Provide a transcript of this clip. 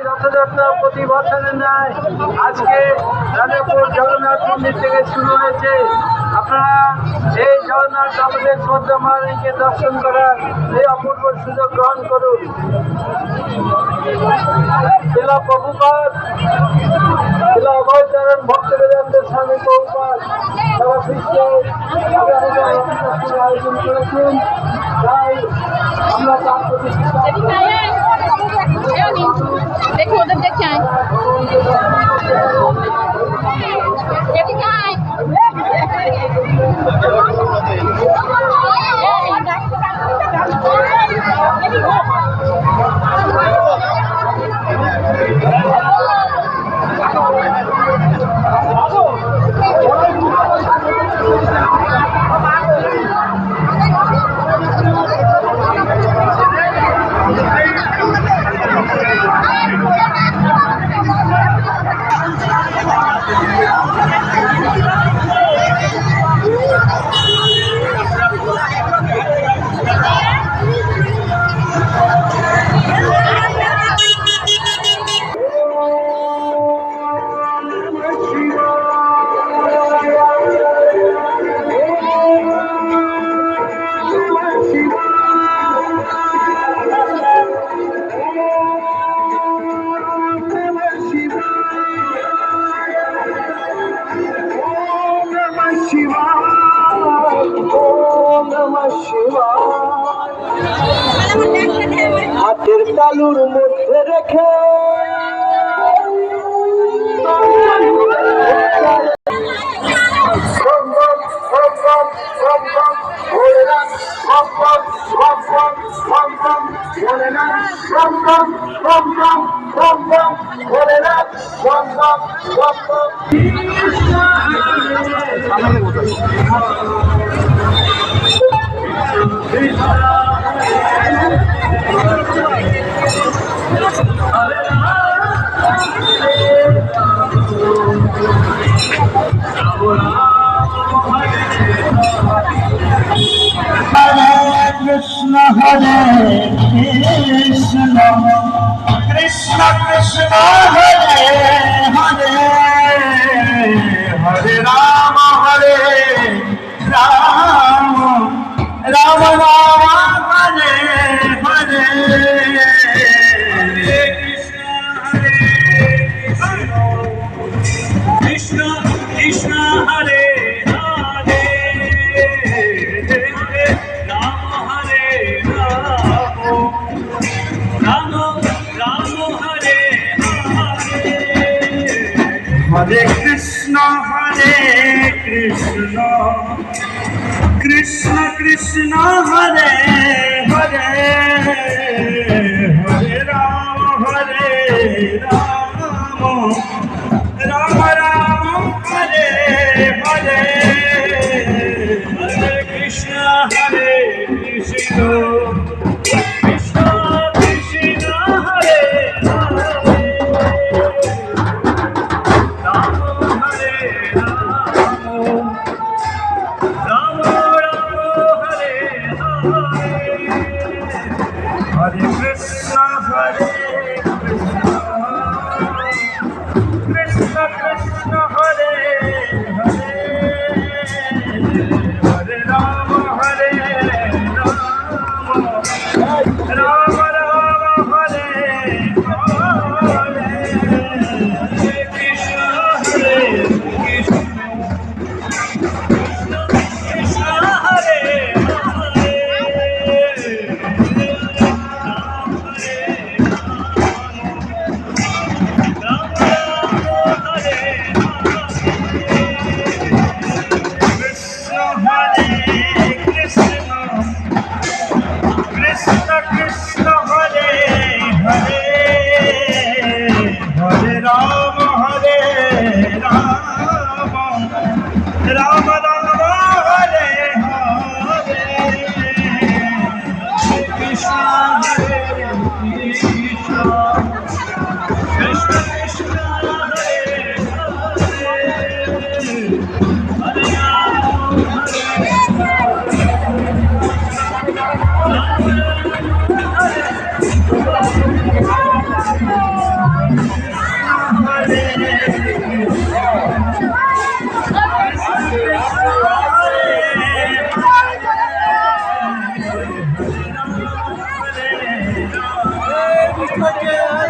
রথযাত্রা প্রতি বছরের ন্যায় আজকে রাজাপুর জগন্নাথ মন্দির থেকে শুরু হয়েছে। আপনারা এই জগন্নাথ আমাদের শ্রদ্ধা মহারানীকে দর্শন করার এই অপূর্ব সুযোগ গ্রহণ করুন। শিলা প্রভুপাদ, শিলা অভয়চরণ ভক্তবেদান্ত স্বামী প্রভুপাদ সারা বিশ্বে আয়োজন করেছেন। তাই আমরা তার প্রতি দেখো ওদের দেখে আয় হাতের তালুর মধ্যে রেখে Krishna Hare Krishna Krishna Krishna Hare Hare Hare Rama Hare Rama Rama Rama Hare Hare Krishna Krishna Hare Hare Krishna Krishna Krishna Hare Hare Hare Rama Rama Rama Hare Hare Hare Krishna Krishna Hare Hare